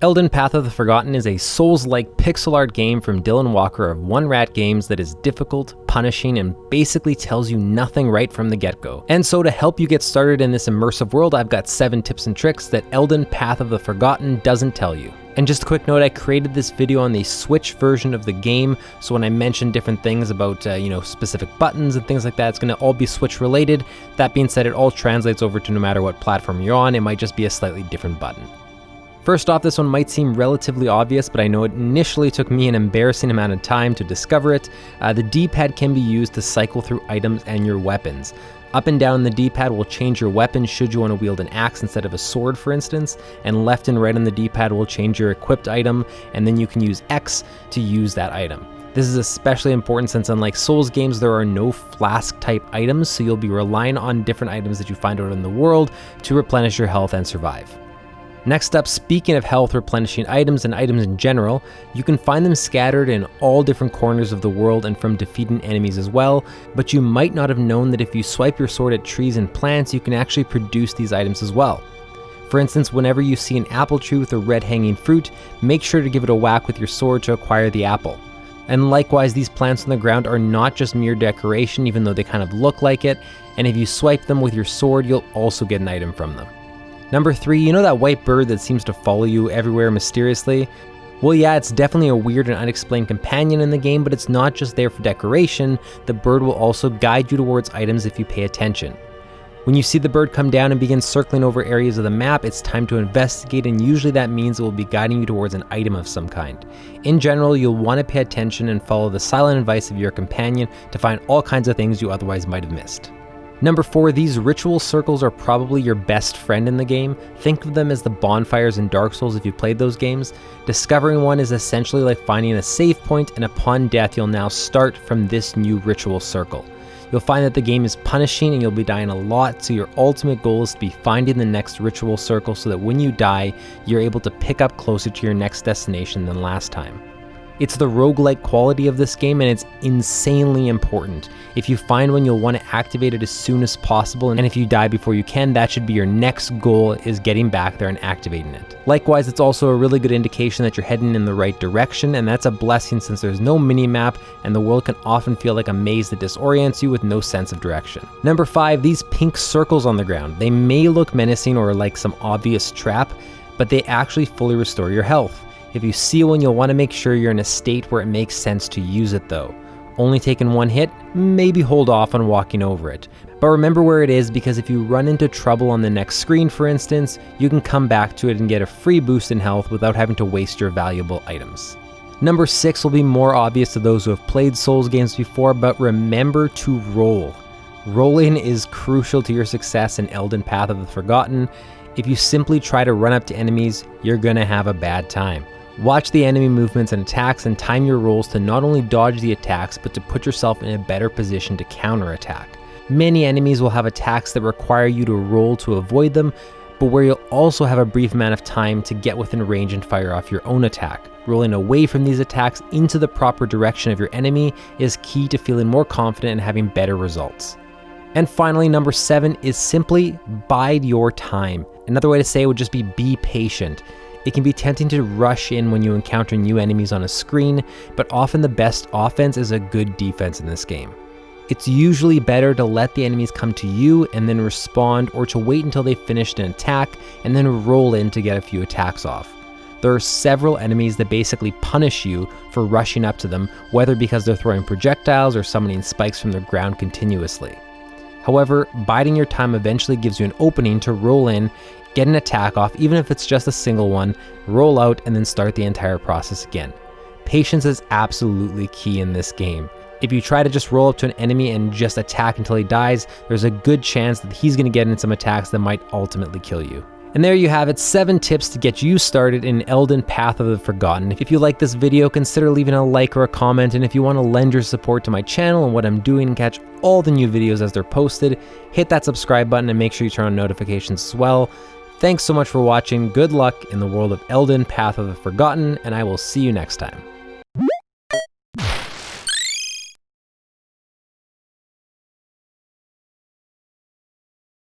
Elden Path of the Forgotten is a Souls-like pixel art game from Dylan Walker of One Rat Games that is difficult, punishing, and basically tells you nothing right from the get-go. And so to help you get started in this immersive world, I've got 7 tips and tricks that Elden Path of the Forgotten doesn't tell you. And just a quick note, I created this video on the Switch version of the game, so when I mention different things about, specific buttons and things like that, it's going to all be Switch related. That being said, it all translates over to no matter what platform you're on, it might just be a slightly different button. First off, this one might seem relatively obvious, but I know it initially took me an embarrassing amount of time to discover it. The D-pad can be used to cycle through items and your weapons. Up and down the D-pad will change your weapon should you want to wield an axe instead of a sword, for instance, and left and right on the D-pad will change your equipped item, and then you can use X to use that item. This is especially important since unlike Souls games, there are no flask-type items, so you'll be relying on different items that you find out in the world to replenish your health and survive. Next up, speaking of health replenishing items and items in general, you can find them scattered in all different corners of the world and from defeating enemies as well, but you might not have known that if you swipe your sword at trees and plants, you can actually produce these items as well. For instance, whenever you see an apple tree with a red hanging fruit, make sure to give it a whack with your sword to acquire the apple. And likewise, these plants on the ground are not just mere decoration, even though they kind of look like it, and if you swipe them with your sword, you'll also get an item from them. Number 3, you know that white bird that seems to follow you everywhere mysteriously? Well, yeah, it's definitely a weird and unexplained companion in the game, but it's not just there for decoration. The bird will also guide you towards items if you pay attention. When you see the bird come down and begin circling over areas of the map, it's time to investigate, and usually that means it will be guiding you towards an item of some kind. In general, you'll want to pay attention and follow the silent advice of your companion to find all kinds of things you otherwise might have missed. Number 4, these ritual circles are probably your best friend in the game. Think of them as the bonfires in Dark Souls if you played those games. Discovering one is essentially like finding a save point, and upon death you'll now start from this new ritual circle. You'll find that the game is punishing and you'll be dying a lot, so your ultimate goal is to be finding the next ritual circle so that when you die, you're able to pick up closer to your next destination than last time. It's the roguelike quality of this game, and it's insanely important. If you find one, you'll want to activate it as soon as possible, and if you die before you can, that should be your next goal, is getting back there and activating it. Likewise, it's also a really good indication that you're heading in the right direction, and that's a blessing since there's no mini-map, and the world can often feel like a maze that disorients you with no sense of direction. Number 5, these pink circles on the ground. They may look menacing or like some obvious trap, but they actually fully restore your health. If you see one, you'll want to make sure you're in a state where it makes sense to use it though. Only taking one hit, maybe hold off on walking over it. But remember where it is, because if you run into trouble on the next screen, for instance, you can come back to it and get a free boost in health without having to waste your valuable items. Number 6 will be more obvious to those who have played Souls games before, but remember to roll. Rolling is crucial to your success in Elden Path of the Forgotten. If you simply try to run up to enemies, you're gonna have a bad time. Watch the enemy movements and attacks and time your rolls to not only dodge the attacks, but to put yourself in a better position to counterattack. Many enemies will have attacks that require you to roll to avoid them, but where you'll also have a brief amount of time to get within range and fire off your own attack. Rolling away from these attacks into the proper direction of your enemy is key to feeling more confident and having better results. And finally, number 7 is simply bide your time. Another way to say it would just be patient. It can be tempting to rush in when you encounter new enemies on a screen, but often the best offense is a good defense in this game. It's usually better to let the enemies come to you and then respond, or to wait until they've finished an attack and then roll in to get a few attacks off. There are several enemies that basically punish you for rushing up to them, whether because they're throwing projectiles or summoning spikes from the ground continuously. However, biding your time eventually gives you an opening to roll in, get an attack off, even if it's just a single one, roll out, and then start the entire process again. Patience is absolutely key in this game. If you try to just roll up to an enemy and just attack until he dies, there's a good chance that he's going to get in some attacks that might ultimately kill you. And there you have it, 7 tips to get you started in Elden Path of the Forgotten. If you like this video, consider leaving a like or a comment, and if you want to lend your support to my channel and what I'm doing and catch all the new videos as they're posted, hit that subscribe button and make sure you turn on notifications as well. Thanks so much for watching, good luck in the world of Elden Path of the Forgotten, and I will see you next time.